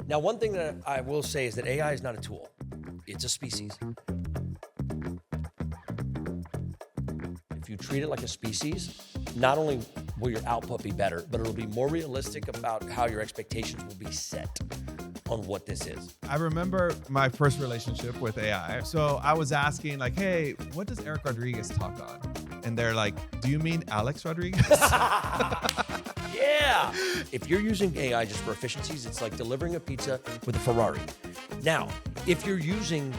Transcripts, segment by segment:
Now, one thing that I will say is that AI is not a tool. It's a species. If you treat it like a species, not only will your output be better, but it'll be more realistic about how your expectations will be set on what this is. I remember my first relationship with AI. So I was asking like, hey, what does Eric Rodriguez talk on? And they're like, do you mean Alex Rodriguez? Yeah. If you're using AI just for efficiencies, it's like delivering a pizza with a Ferrari. Now, if you're using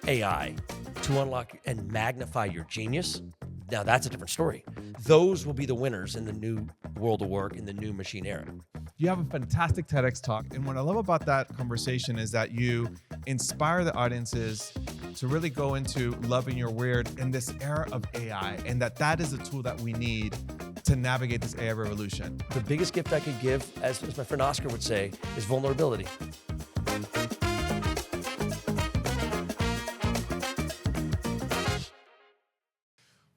AI to unlock and magnify your genius, now that's a different story. Those will be the winners in the new world of work, in the new machine era. You have a fantastic TEDx talk. And what I love about that conversation is that you inspire the audiences to really go into loving your weird in this era of AI, and that is a tool that we need to navigate this AI revolution. The biggest gift I could give, as my friend Oscar would say, is vulnerability.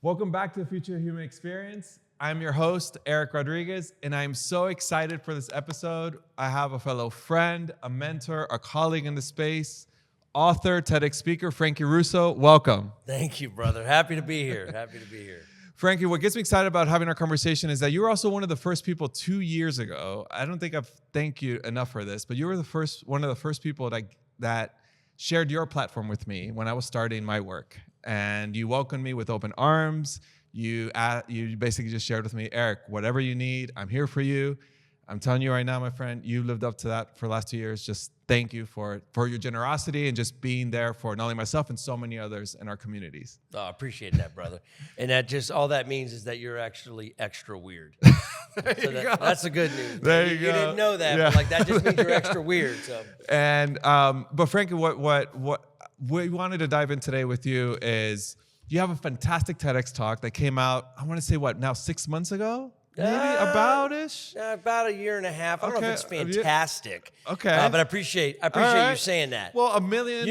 Welcome back to the Future Human Experience. I'm your host, Eric Rodriguez, and I'm so excited for this episode. I have a fellow friend, a mentor, a colleague in the space, author, TEDx speaker, Frankie Russo. Welcome. Thank you, brother. Happy to be here. Happy to be here. Frankie, what gets me excited about having our conversation is that you were also one of the first people 2 years ago. I don't think I've thanked you enough for this, but you were one of the first people that shared your platform with me when I was starting my work. And you welcomed me with open arms. You basically just shared with me, Eric, whatever you need, I'm here for you. I'm telling you right now, my friend, you lived up to that for the last 2 years. Just thank you for your generosity and just being there for not only myself and so many others in our communities. Oh, I appreciate that, brother. And that just, all that means is that you're actually extra weird. That's the good news. There you go. You didn't know that, Yeah. but like that just means you're extra weird. So. And but Frankie, what we wanted to dive in today with you is you have a fantastic TEDx talk that came out, I want to say now 6 months ago? Maybe about-ish? About a year and a half. I don't know if it's fantastic. Okay. But I appreciate you saying that. Well, a million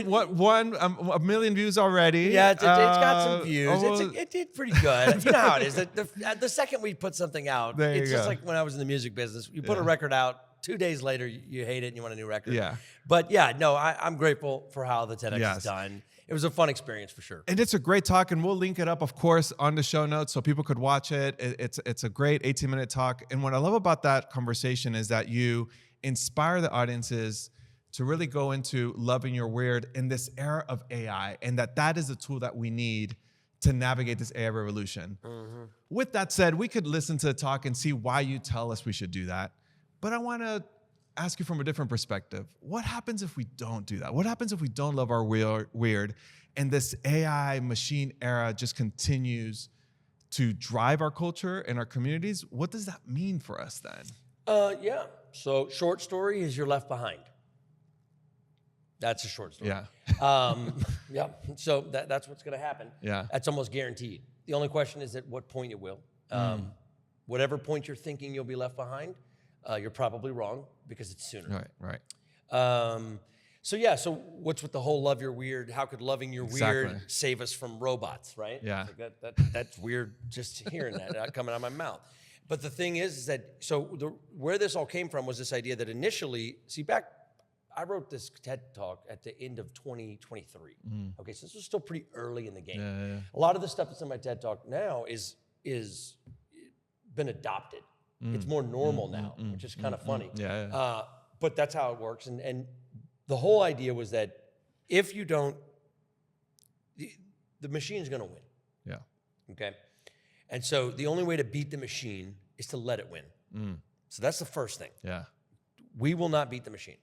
views already. Yeah, it's got some views. It did pretty good. You know how it is. The second we put something out, it's just like when I was in the music business. You put a record out, 2 days later, you hate it and you want a new record. Yeah. But yeah, no, I'm grateful for how the TEDx is done. It was a fun experience for sure. And it's a great talk, and we'll link it up, of course, on the show notes so people could watch it. It's a great 18-minute talk. And what I love about that conversation is that you inspire the audiences to really go into loving your weird in this era of AI, and that is a tool that we need to navigate this AI revolution. Mm-hmm. With that said, we could listen to the talk and see why you tell us we should do that. But I want to ask you from a different perspective. What happens if we don't do that? What happens if we don't love our weird and this AI machine era just continues to drive our culture and our communities? What does that mean for us then? Yeah. So short story is you're left behind. That's a short story. Yeah. Yeah. So that's what's going to happen. Yeah. That's almost guaranteed. The only question is at what point it will. Whatever point you're thinking you'll be left behind, you're probably wrong because it's sooner. Right. So what's with the whole love your weird? How could loving your weird save us from robots, right? Yeah. Like that's weird just hearing that coming out of my mouth. But the thing is that, where this all came from was this idea that initially, I wrote this TED Talk at the end of 2023. Okay, so this was still pretty early in the game. Yeah. A lot of the stuff that's in my TED Talk now is been adopted. It's more normal now, which is kind of funny. Yeah. But that's how it works. And the whole idea was that if you don't, the machine's going to win. Yeah. Okay. And so the only way to beat the machine is to let it win. So that's the first thing. Yeah. We will not beat the machine.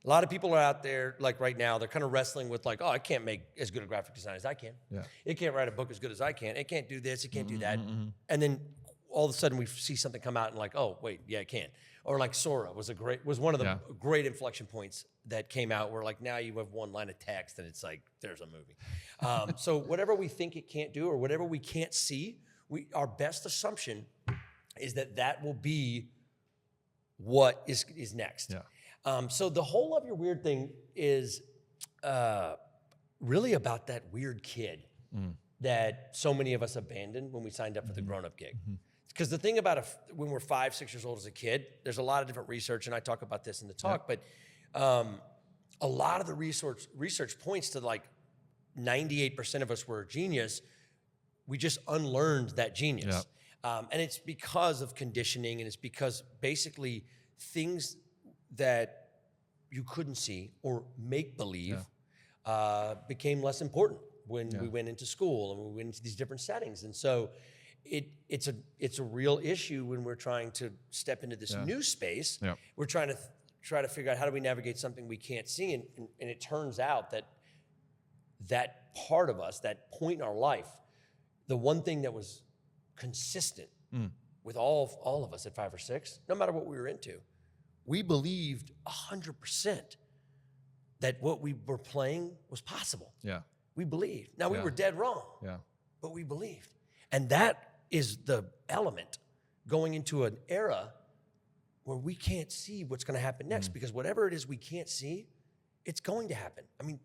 A lot of people are out there, like right now, they're kind of wrestling with like, oh, I can't make as good a graphic design as I can. Yeah. It can't write a book as good as I can. It can't do this. It can't do that. And then all of a sudden we see something come out and like, oh, wait, yeah, it can. Or like Sora was one of the great inflection points that came out where like now you have one line of text and it's like, there's a movie. So whatever we think it can't do or whatever we can't see, our best assumption is that will be what is next. Yeah. So the whole love your weird thing is really about that weird kid that so many of us abandoned when we signed up for the grown-up gig. Because the thing about when we're 5, 6 years old as a kid, there's a lot of different research, and I talk about this in the talk, but a lot of the research points to like 98% of us were a genius. We just unlearned that genius. Yeah. And it's because of conditioning, and it's because basically things that you couldn't see or make believe became less important when we went into school and we went into these different settings. And so it's a real issue when we're trying to step into this new space. Yeah. We're trying to figure out how do we navigate something we can't see. And it turns out that part of us, that point in our life, the one thing that was consistent with all of us at 5 or 6, no matter what we were into, we believed 100% that what we were playing was possible. Yeah. We believed. Now, we were dead wrong, but we believed. And that is the element going into an era where we can't see what's going to happen next, because whatever it is we can't see, it's going to happen. I mean,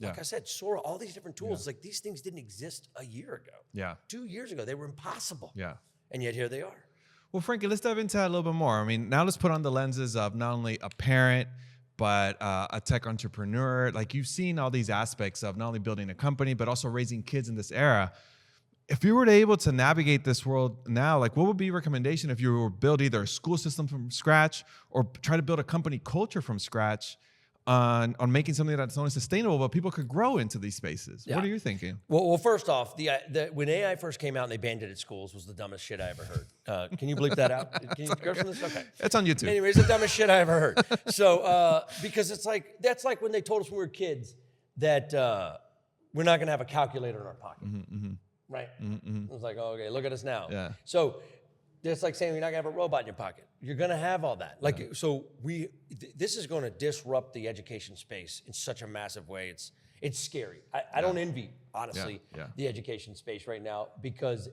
like I said, Sora, all these different tools, like these things didn't exist a year ago. Yeah. 2 years ago, they were impossible. Yeah. And yet here they are. Well, Frankie, let's dive into that a little bit more. I mean, now let's put on the lenses of not only a parent, but a tech entrepreneur. Like, you've seen all these aspects of not only building a company, but also raising kids in this era. If you were able to navigate this world now, like, what would be your recommendation if you were to build either a school system from scratch or try to build a company culture from scratch on making something that's not only sustainable, but people could grow into these spaces? Yeah. What are you thinking? Well, first off, when AI first came out and they banned it at schools was the dumbest shit I ever heard. Can you bleep that out? Can you curse on this? Okay. It's on YouTube. Anyway, it's the dumbest shit I ever heard. So, because that's like when they told us when we were kids that we're not going to have a calculator in our pocket. Right? It was like, oh, okay, look at us now. Yeah. So it's like saying you're not gonna have a robot in your pocket. You're gonna have all that. Like, so this is gonna disrupt the education space in such a massive way. It's scary. I don't envy, honestly, the education space right now, because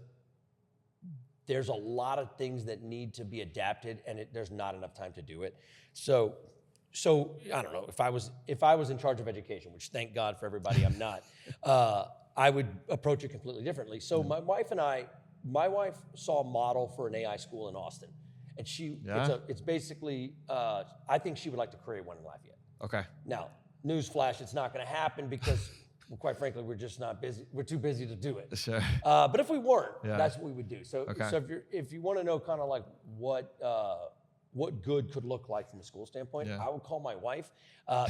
there's a lot of things that need to be adapted, and there's not enough time to do it. So I don't know, if I was in charge of education, which thank God for everybody I'm not, I would approach it completely differently. So my wife saw a model for an AI school in Austin, and it's basically, I think she would like to create one in Lafayette. Okay. Now, newsflash, it's not going to happen because, well, quite frankly, we're just not busy. We're too busy to do it. Sure. But if we weren't, that's what we would do. So, so if you want to know kind of like what good could look like from a school standpoint, I would call my wife,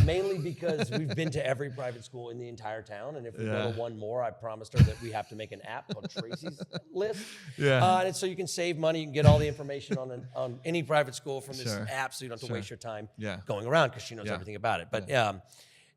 mainly because we've been to every private school in the entire town, and if we go to one more, I promised her that we have to make an app called Tracy's List. Yeah. And so you can save money, you can get all the information on any private school from this app, so you don't have to waste your time going around, because she knows everything about it. But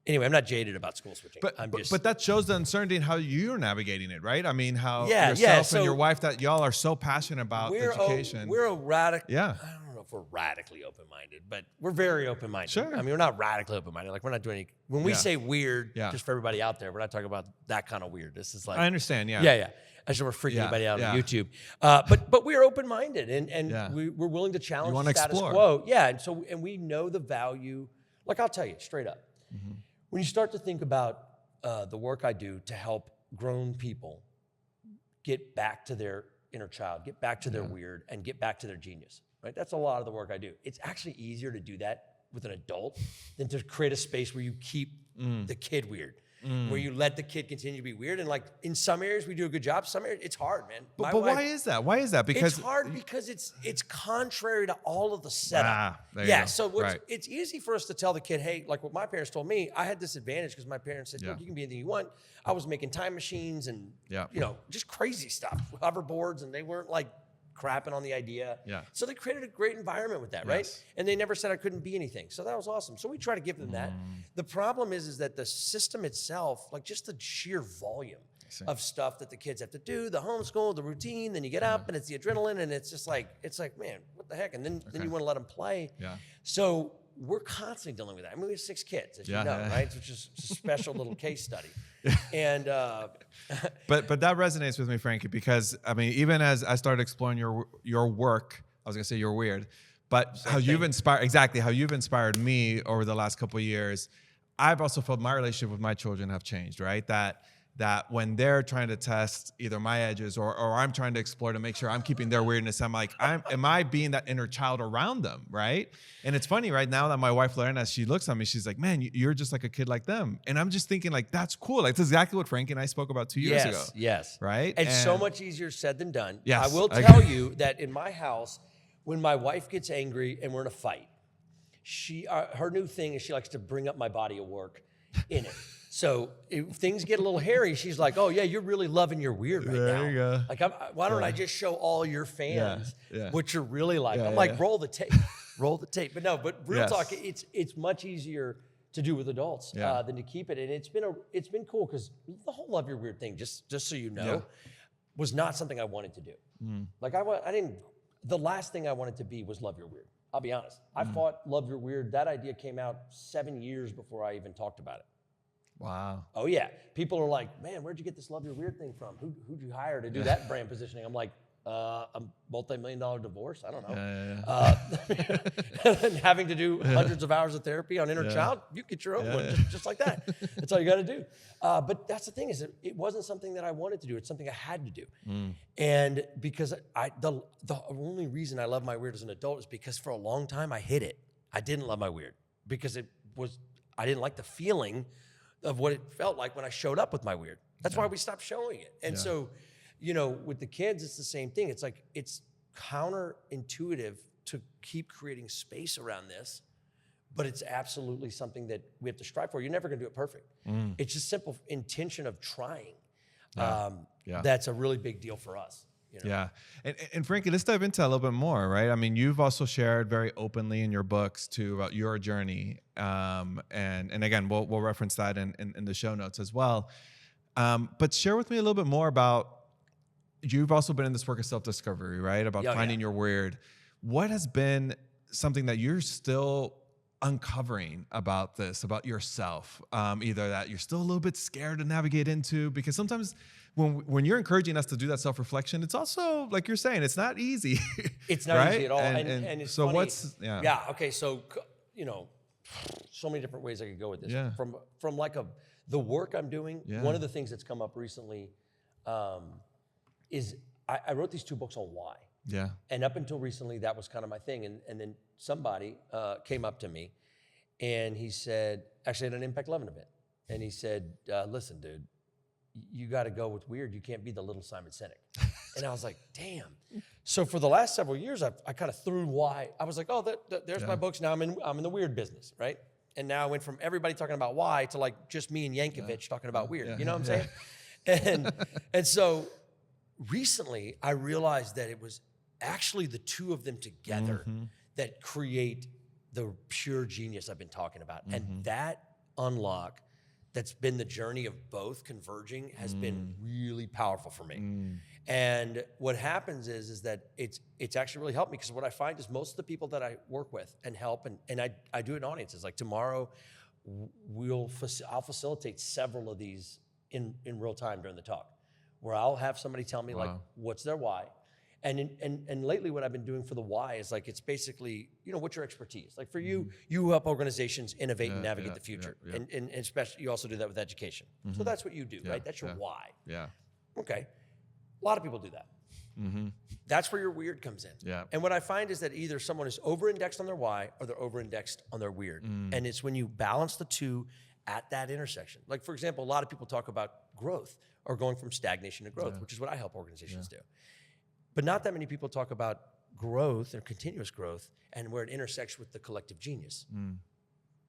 anyway, I'm not jaded about school switching. But that shows the uncertainty in how you're navigating it, right? I mean, how yourself and your wife, that y'all are so passionate about education. We're a radical. Yeah. I don't know if we're radically open-minded, but we're very open-minded. Sure. I mean, we're not radically open-minded. Like, we're not doing any. When we say weird, just for everybody out there, we're not talking about that kind of weird. This is like. I understand. Yeah. Yeah. I just want to freak anybody out on YouTube. But we're open-minded, and we're willing to challenge the status quo. Yeah. And we know the value. Like, I'll tell you straight up. Mm-hmm. When you start to think about the work I do to help grown people get back to their inner child, get back to their weird, and get back to their genius, right? That's a lot of the work I do. It's actually easier to do that with an adult than to create a space where you keep the kid weird, where you let the kid continue to be weird. And like, in some areas we do a good job, some areas it's hard, man. But why is that? Why is that? Because it's hard because it's contrary to all of the setup. It's easy for us to tell the kid, hey, like what my parents told me, I had this advantage because my parents said, look, you can be anything you want. I was making time machines and just crazy stuff, hoverboards, and they weren't like crapping on the idea. Yeah. So they created a great environment with that, right? And they never said I couldn't be anything. So that was awesome. So we try to give them that. The problem is that the system itself, like just the sheer volume of stuff that the kids have to do, the homeschool, the routine, then you get up and it's the adrenaline, and it's just like, man, what the heck? And then you want to let them play. Yeah. So we're constantly dealing with that. I mean, we have 6 kids, as you know, right? Which is a special little case study. And but that resonates with me, Frankie, because I mean, even as I started exploring your work, I was gonna say you're weird, but how you've inspired me over the last couple of years. I've also felt my relationship with my children have changed, right? That that when they're trying to test either my edges or I'm trying to explore to make sure I'm keeping their weirdness, I'm like, am I being that inner child around them, right? And it's funny right now that my wife Lorena, she looks at me, she's like, man, you're just like a kid like them. And I'm just thinking like, that's cool. Like, that's exactly what Frankie and I spoke about 2 years ago. Yes. Right? And so much easier said than done. Yes, I will tell you that in my house, when my wife gets angry and we're in a fight, her new thing is she likes to bring up my body of work in it. So if things get a little hairy, she's like, "Oh yeah, you're really loving your weird right now." There you go. Like, why don't I just show all your fans what you're really like? I'm like, roll the tape. But no, but real talk, it's much easier to do with adults than to keep it, and it's been cool because the whole love your weird thing, just so you know, was not something I wanted to do. Like I didn't. The last thing I wanted to be was love your weird. I'll be honest. I thought love your weird. That idea came out 7 years before I even talked about it. Wow. Oh yeah. People are like, man, where'd you get this love your weird thing from? Who'd you hire to do that brand positioning? I'm like, a multi-million-dollar divorce. I don't know. And having to do hundreds of hours of therapy on inner child, you get your own one just like that. That's all you got to do. But that's the thing is, it wasn't something that I wanted to do. It's something I had to do. And because the only reason I love my weird as an adult is because for a long time I hid it. I didn't love my weird because I didn't like the feeling of what it felt like when I showed up with my weird. That's why we stopped showing it. And so, with the kids, it's the same thing. It's like, it's counterintuitive to keep creating space around this, but it's absolutely something that we have to strive for. You're never gonna do it perfect. It's just simple intention of trying. That's a really big deal for us. Yeah. And Frankie, let's dive into that a little bit more, right? I mean, you've also shared very openly in your books too about your journey. And again, we'll reference that in the show notes as well. But share with me a little bit more about, you've also been in this work of self-discovery, right? About finding your weird. What has been something that you're still uncovering about this, about yourself? Either that you're still a little bit scared to navigate into, because sometimes when you're encouraging us to do that self-reflection, it's also, like you're saying, it's not easy. It's not right? easy at all. And it's so funny. Okay. So, so many different ways I could go with this. Yeah. From like the work I'm doing, one of the things that's come up recently is I wrote these 2 books on why. Yeah. And up until recently, that was kind of my thing. And then somebody came up to me and he said, actually at an Impact 11 event, and he said, listen, dude, you got to go with weird. You can't be the little Simon Sinek. And I was like, damn. So for the last several years, I kind of threw why. I was like, oh, there's my books. Now I'm in the weird business, right? And now I went from everybody talking about why to like just me and Yankovic talking about weird. You know what I'm saying? And so recently I realized that it was actually the 2 of them together that create the pure genius I've been talking about. And that unlock that's been the journey of both converging has been really powerful for me. And what happens is that it's actually really helped me, because what I find is most of the people that I work with and help, and I do it in audiences. Like tomorrow, I'll facilitate several of these in real time during the talk, where I'll have somebody tell me like what's their why. And lately what I've been doing for the why is like, it's basically, what's your expertise? Like for you, you help organizations innovate and navigate the future. And especially, you also do that with education. So that's what you do, right? That's your why. Yeah. Okay. A lot of people do that. That's where your weird comes in. Yeah. And what I find is that either someone is over-indexed on their why or they're over-indexed on their weird. And it's when you balance the 2 at that intersection. Like for example, a lot of people talk about growth or going from stagnation to growth, which is what I help organizations do. But not that many people talk about growth or continuous growth and where it intersects with the collective genius.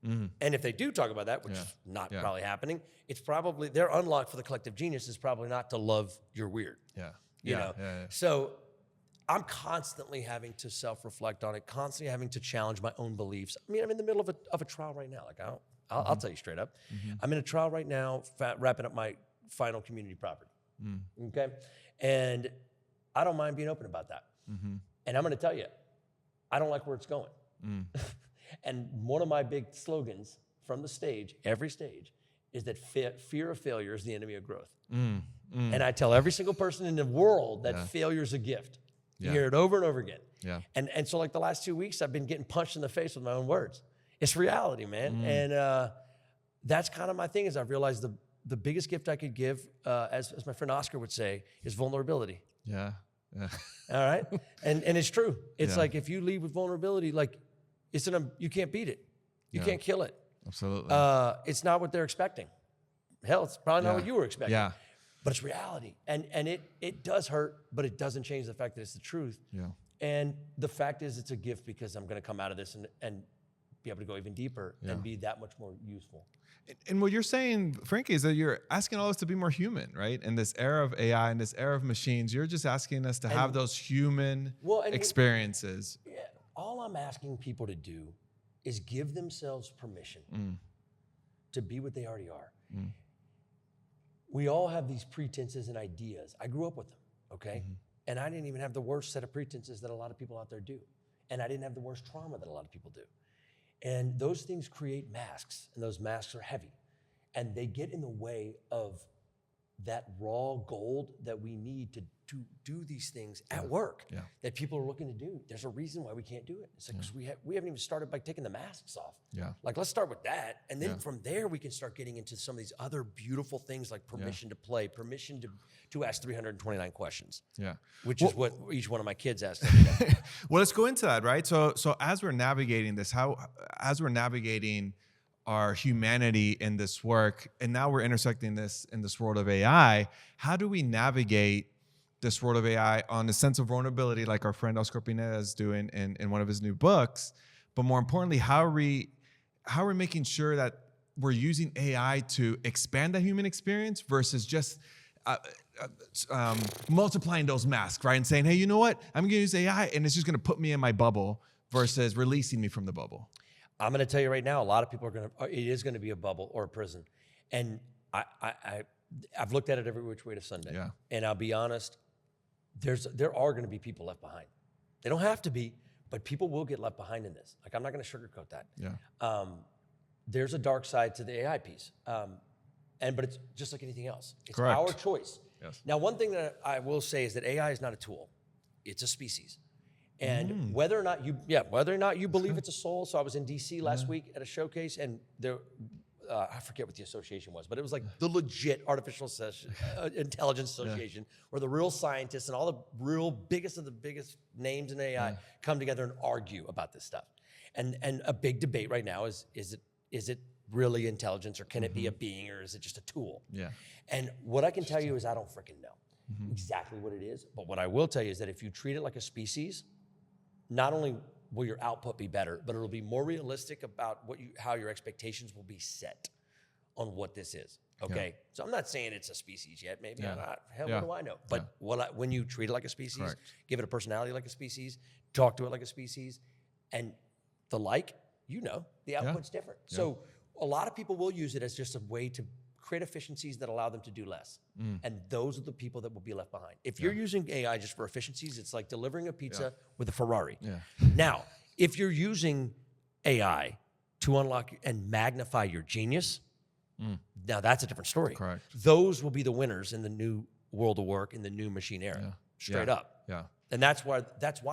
And if they do talk about that, which is not probably happening, it's probably their unlock for the collective genius is probably not to love your weird. You know? So I'm constantly having to self-reflect on it, constantly having to challenge my own beliefs. I mean, I'm in the middle of a trial right now. Like I'll tell you straight up. I'm in a trial right now, wrapping up my final community property. Okay? And I don't mind being open about that. And I'm going to tell you, I don't like where it's going. And one of my big slogans from the stage, every stage, is that fear of failure is the enemy of growth. And I tell every single person in the world that failure is a gift. You hear it over and over again. And so like the last 2 weeks, I've been getting punched in the face with my own words. It's reality, man. And that's kind of my thing, is I've realized the biggest gift I could give, as my friend Oscar would say, is vulnerability. Yeah. All right. And it's true. It's like, if you lead with vulnerability, like you can't beat it. You can't kill it. Absolutely. It's not what they're expecting. Hell, it's probably not what you were expecting. Yeah. But it's reality. And it does hurt, but it doesn't change the fact that it's the truth. Yeah. And the fact is, it's a gift, because I'm going to come out of this and be able to go even deeper and be that much more useful. And what you're saying, Frankie, is that you're asking all of us to be more human, right? In this era of AI, in this era of machines, you're just asking us to have those human experiences. Yeah, all I'm asking people to do is give themselves permission to be what they already are. We all have these pretenses and ideas. I grew up with them, okay? And I didn't even have the worst set of pretenses that a lot of people out there do. And I didn't have the worst trauma that a lot of people do. And those things create masks, and those masks are heavy. And they get in the way of that raw gold that we need to do these things at work that people are looking to do. There's a reason why we can't do it. It's like, 'cause we haven't even started by taking the masks off. Yeah. Like, let's start with that. And then from there, we can start getting into some of these other beautiful things, like permission to play, permission to ask 329 questions. Yeah. Which is what each one of my kids asked. Well, let's go into that, right? So as we're navigating this, as we're navigating our humanity in this work, and now we're intersecting this in this world of AI, how do we navigate this world of AI on the sense of vulnerability, like our friend Oscar Pineda is doing in one of his new books? But more importantly, how are we making sure that we're using AI to expand the human experience versus just multiplying those masks, right? And saying, hey, you know what? I'm gonna use AI and it's just gonna put me in my bubble versus releasing me from the bubble. I'm going to tell you right now, a lot of people it is going to be a bubble or a prison. And I've looked at it every which way to Sunday. Yeah. And I'll be honest, there are going to be people left behind. They don't have to be, but people will get left behind in this. Like, I'm not going to sugarcoat that. Yeah. There's a dark side to the AI piece. But it's just like anything else. It's our choice. Yes. Now, one thing that I will say is that AI is not a tool. It's a species. And whether or not you believe it's a soul. So I was in DC last week at a showcase, and there, I forget what the association was, but it was like the legit artificial intelligence association, where the real scientists and all the real biggest of the biggest names in AI come together and argue about this stuff. And a big debate right now is it really intelligence, or can it be a being, or is it just a tool? Yeah. And what I can tell you is I don't freaking know exactly what it is. But what I will tell you is that if you treat it like a species, not only will your output be better, but it'll be more realistic about how your expectations will be set on what this is. Okay, so I'm not saying it's a species yet. Maybe I'm not. Hell, what do I know? But when you treat it like a species, give it a personality like a species, talk to it like a species, and the output's different. Yeah. So a lot of people will use it as just a way to create efficiencies that allow them to do less. And those are the people that will be left behind. If you're using AI just for efficiencies, it's like delivering a pizza with a Ferrari. Yeah. Now, if you're using AI to unlock and magnify your genius, now that's a different story. Correct. Those will be the winners in the new world of work, in the new machine era, straight up. Yeah. And that's why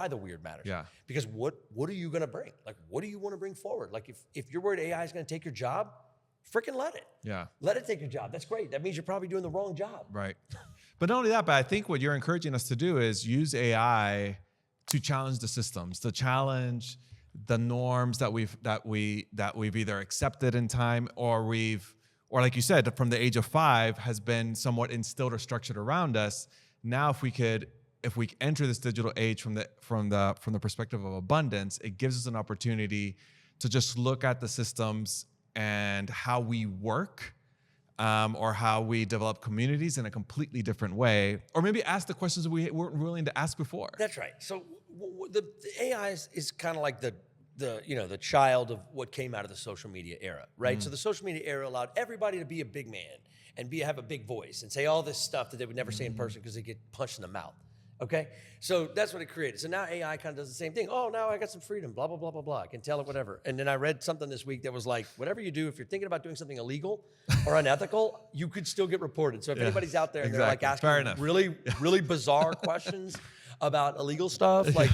the weird matters. Yeah. Because what are you going to bring? Like, what do you want to bring forward? Like, if you're worried AI is going to take your job, freaking let it. Yeah. Let it take your job. That's great. That means you're probably doing the wrong job. Right. But not only that, but I think what you're encouraging us to do is use AI to challenge the systems, to challenge the norms that we've either accepted in time, or like you said, from the age of 5 has been somewhat instilled or structured around us. Now, if we enter this digital age from the perspective of abundance, it gives us an opportunity to just look at the systems and how we work, or how we develop communities in a completely different way, or maybe ask the questions that we weren't willing to ask before. That's right. So the AI is kind of like the child of what came out of the social media era, right? So the social media era allowed everybody to be a big man and have a big voice and say all this stuff that they would never say in person because they get punched in the mouth. Okay, so that's what it created. So now AI kind of does the same thing. Oh, now I got some freedom, blah, blah, blah, blah, blah. I can tell it whatever. And then I read something this week that was like, whatever you do, if you're thinking about doing something illegal or unethical, you could still get reported. So if anybody's out there and they're like asking really, really bizarre questions about illegal stuff, like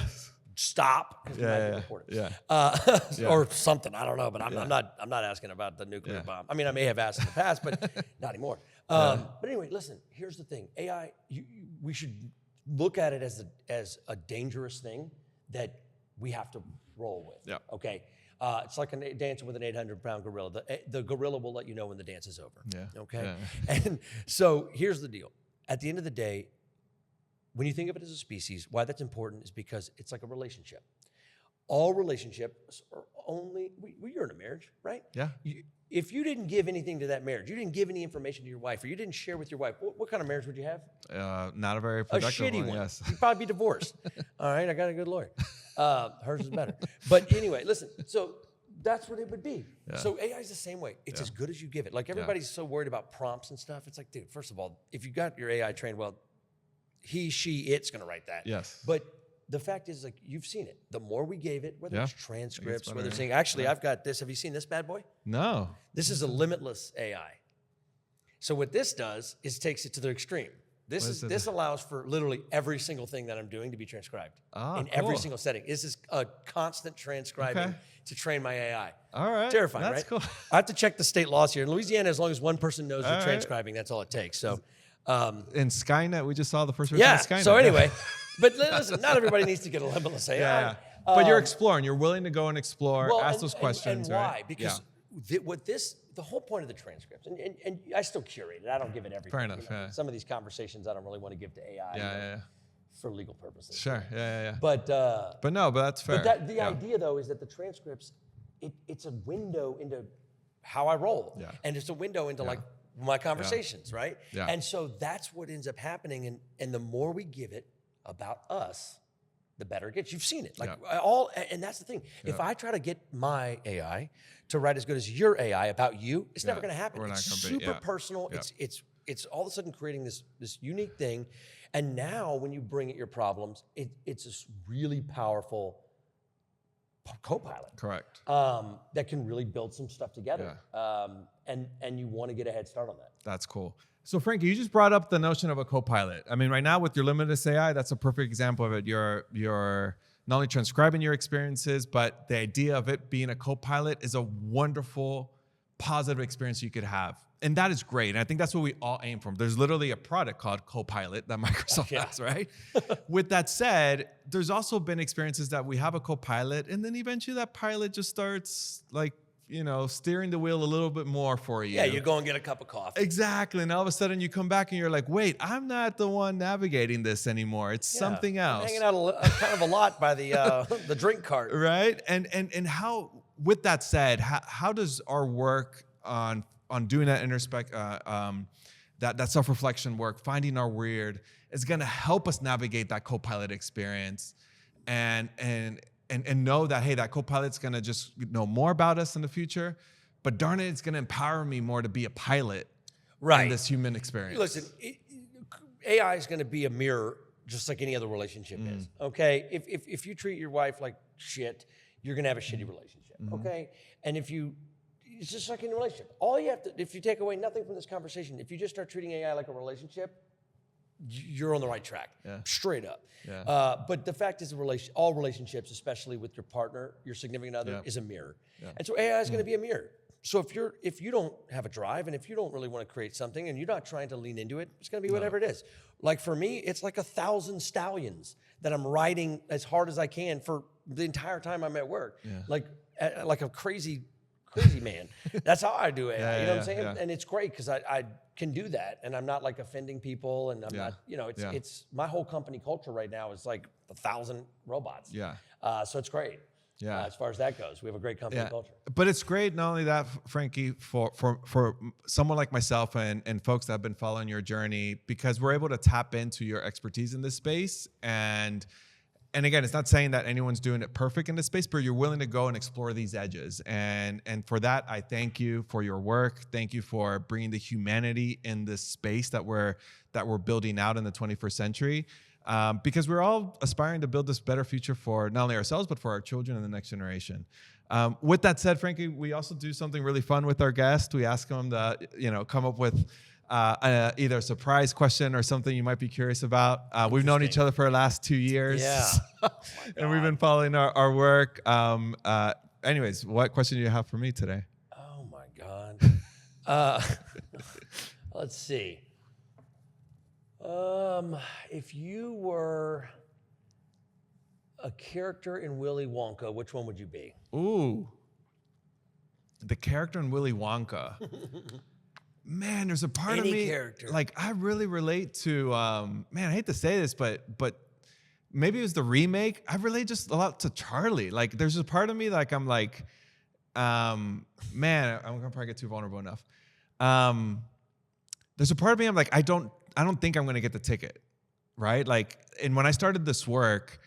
stop. 'Cause we might get reported. Or something. I don't know, but I'm not asking about the nuclear bomb. I mean, I may have asked in the past, but not anymore. But anyway, listen, here's the thing. AI, we should look at it as a dangerous thing that we have to roll with. Yeah. Okay. It's like a dancing with an 800-pound gorilla. The gorilla will let you know when the dance is over. Yeah. Okay. Yeah. And so here's the deal. At the end of the day, when you think of it as a species, why that's important is because it's like a relationship. All relationships are only, you're in a marriage, right? Yeah. If you didn't give anything to that marriage, you didn't give any information to your wife, or you didn't share with your wife, what kind of marriage would you have? Not a very productive A shitty one. Yes. You'd probably be divorced. All right, I got a good lawyer. Hers is better. But anyway, listen, so that's what it would be. Yeah. So AI is the same way. It's as good as you give it. Like everybody's so worried about prompts and stuff. It's like, dude, first of all, if you got your AI trained well, he, she, it's going to write that. Yes. But the fact is, like, you've seen it. The more we gave it, whether it's transcripts, whether it's saying, actually, I've got this. Have you seen this bad boy? No. This is a limitless AI. So what this does is takes it to the extreme. This allows for literally every single thing that I'm doing to be transcribed in every single setting. This is a constant transcribing to train my AI. All right. Terrifying, that's right? Cool. I have to check the state laws here. In Louisiana, as long as one person knows you're transcribing, that's all it takes. So, in Skynet, we just saw the first version of Skynet. So anyway, but listen, not everybody needs to get a limitless AI. Yeah. But you're exploring. You're willing to go and explore, ask those questions. And why? Right? Because the whole point of the transcripts, and I still curate it. I don't give it everything. Fair enough. Yeah. Some of these conversations I don't really want to give to AI. For legal purposes. Sure. Yeah. But that's fair. But the idea though is that the transcripts, it's a window into how I roll. Yeah. And it's a window into like my conversations, right? Yeah. And so that's what ends up happening. And the more we give it about us, the better it gets. You've seen it. Like and that's the thing. If I try to get my AI to write as good as your AI about you, it's never going to happen. It's super personal. Yeah. It's all of a sudden creating this unique thing. And now when you bring it your problems, it's this really powerful co-pilot. Correct. That can really build some stuff together. Yeah. And you want to get a head start on that. That's cool. So Frankie, you just brought up the notion of a co-pilot. I mean, right now with your limitless AI, that's a perfect example of it. You're not only transcribing your experiences, but the idea of it being a co-pilot is a wonderful, positive experience you could have. And that is great. And I think that's what we all aim for. There's literally a product called Copilot that Microsoft has, right? With that said, there's also been experiences that we have a Copilot, and then eventually that pilot just starts like, steering the wheel a little bit more for you. Yeah, you go and get a cup of coffee. Exactly. And all of a sudden you come back and you're like, wait, I'm not the one navigating this anymore. It's something else. I'm hanging out kind of a lot by the drink cart. Right? And how, with that said, how does our work on doing that that self-reflection work, finding our weird, is going to help us navigate that co-pilot experience and know that, hey, that co-pilot's going to just know more about us in the future, but darn it, it's going to empower me more to be a pilot in this human experience. Listen, AI is going to be a mirror just like any other relationship is, okay? If you treat your wife like shit, you're going to have a shitty relationship, okay? And it's just like in a relationship. All you have to, if you take away nothing from this conversation, if you just start treating AI like a relationship, you're on the right track, straight up. Yeah. But the fact is, all relationships, especially with your partner, your significant other, is a mirror. Yeah. And so AI is going to be a mirror. So if you don't have a drive and if you don't really want to create something and you're not trying to lean into it, it's going to be whatever it is. Like for me, it's like 1,000 stallions that I'm riding as hard as I can for the entire time I'm at work. Yeah. Like a crazy man. That's how I do it. You know what I'm saying? Yeah. And it's great because I can do that, and I'm not like offending people, and I'm not. It's my whole company culture right now is like 1,000 robots. Yeah. So it's great. Yeah. As far as that goes, we have a great company culture. But it's great not only that, Frankie, for someone like myself and folks that have been following your journey, because we're able to tap into your expertise in this space. And again, it's not saying that anyone's doing it perfect in this space, but you're willing to go and explore these edges. And for that, I thank you for your work. Thank you for bringing the humanity in this space that we're building out in the 21st century. Because we're all aspiring to build this better future for not only ourselves, but for our children and the next generation. With that said, Frankie, we also do something really fun with our guests. We ask them to, come up with either a surprise question or something you might be curious about. We've known each other for the last 2 years. Yeah. And we've been following our work. Anyways, what question do you have for me today? Oh my God. Let's see. If you were a character in Willy Wonka, which one would you be? Ooh. The character in Willy Wonka. Man, there's a part of me, character. like, I really relate to, man, I hate to say this, but maybe it was the remake. I relate just a lot to Charlie. Like, there's a part of me, like, I'm like, man, I'm gonna probably get too vulnerable enough. There's a part of me, I'm like, I don't think I'm gonna get the ticket, right? Like, and when I started this work,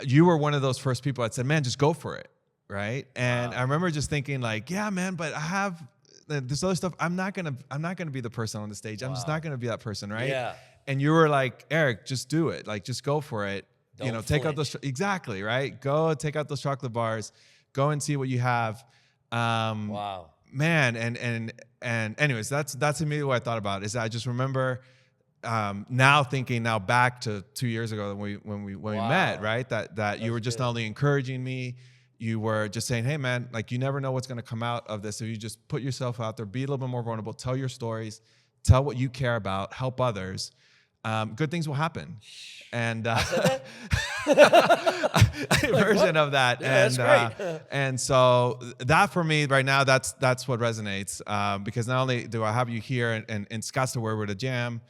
you were one of those first people that said, man, just go for it, right? And I remember just thinking, like, yeah, man, but I have this other stuff. I'm not gonna be the person on the stage. I'm just not gonna be that person, right? Yeah. And you were like, Eric, just do it. Like, just go for it. Don't take out flinch. those, exactly, right? Go take out those chocolate bars. Go and see what you have. Wow. Man, and anyways, that's immediately what I thought about. Is I just remember now thinking back to 2 years ago when we met, right? That you were just not only encouraging me, you were just saying, hey man, like, you never know what's gonna come out of this. So you just put yourself out there, be a little bit more vulnerable, tell your stories, tell what you care about, help others. Good things will happen. And a version of that. Yeah, and that's great. and so that for me right now, that's what resonates. Because not only do I have you here in Scottsdale where we're to jam,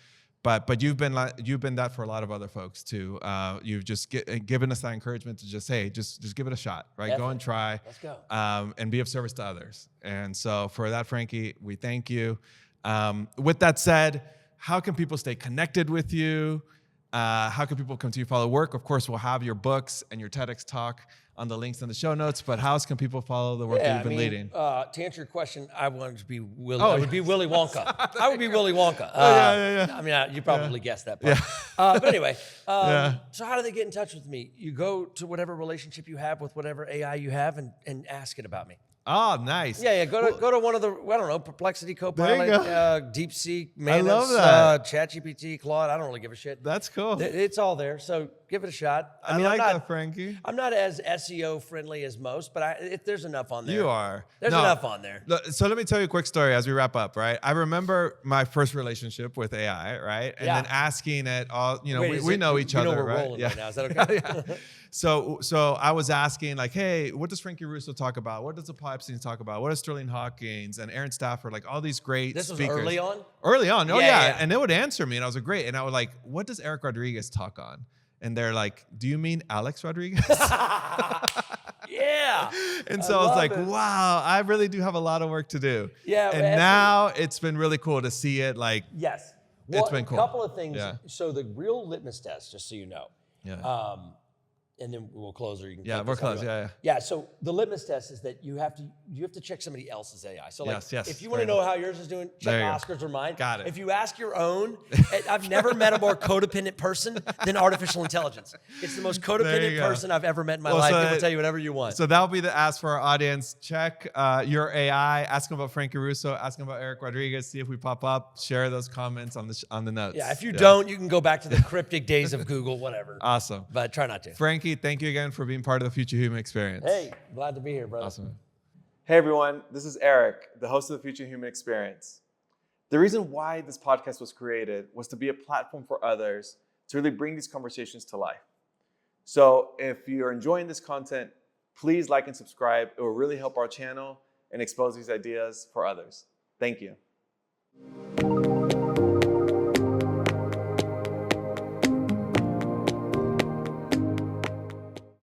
but you've been that for a lot of other folks too. You've just given us that encouragement to just, hey, just give it a shot, right? Definitely. Go and try. Let's go. And be of service to others. And so for that, Frankie, we thank you. With that said, how can people stay connected with you? How can people come to you, follow work? Of course, we'll have your books and your TEDx talk on the links in the show notes, but how else can people follow the work that you've been leading? To answer your question, I wanted to be Willy. I would be Willy Wonka. I would be Willy Wonka. Yeah. I mean, you probably guessed that part. But anyway, so how do they get in touch with me? You go to whatever relationship you have with whatever AI you have and ask it about me. Oh, nice. Yeah. Go to one of the, I don't know, Perplexity, Copilot, DeepSeek, Manus, love that. ChatGPT, Claude. I don't really give a shit. That's cool. It's all there, so give it a shot. I mean, like that, Frankie. I'm not as SEO friendly as most, but there's enough on there. You are. There's enough on there. So let me tell you a quick story as we wrap up, right? I remember my first relationship with AI, right? And then asking it all, we know each other, we're right? rolling right now. Is that okay? Yeah. So I was asking, like, hey, what does Frankie Russo talk about? What does Paul Epstein talk about? What does Sterling Hawkins and Aaron Stafford, like all these great This was speakers. early on? Early on. Oh, Yeah. And they would answer me, and I was like, great. And I was like, what does Eric Rodriguez talk on? And they're like, do you mean Alex Rodriguez? Yeah. And so I was like, wow, I really do have a lot of work to do. Yeah. And now it's been really cool to see it, like, Yes. It's been cool. A couple of things. Yeah. So the real litmus test, just so you know, yeah. and then we'll close, or you can. Yeah, take we're this how close. you want. Yeah. So the litmus test is that you have to check somebody else's AI. So like, Yes, if you want to know how yours is doing, check There you go. Oscar's or mine. Got it. If you ask your own, I've never met a more codependent person than artificial intelligence. It's the most There codependent you go. person I've ever met in my Well, life. so It will tell you whatever you want. So that'll be the ask for our audience. Check your AI. Ask them about Frankie Russo. Ask them about Eric Rodriguez. See if we pop up. Share those comments on the notes. Yeah. If you don't, you can go back to the cryptic days of Google, whatever. Awesome. But try not to. Frankie, thank you again for being part of the Future Human Experience. Hey, glad to be here, brother. Awesome. Hey everyone, this is Eric, the host of the Future Human Experience. The reason why this podcast was created was to be a platform for others to really bring these conversations to life. So if you're enjoying this content, please like and subscribe. It will really help our channel and expose these ideas for others. Thank you.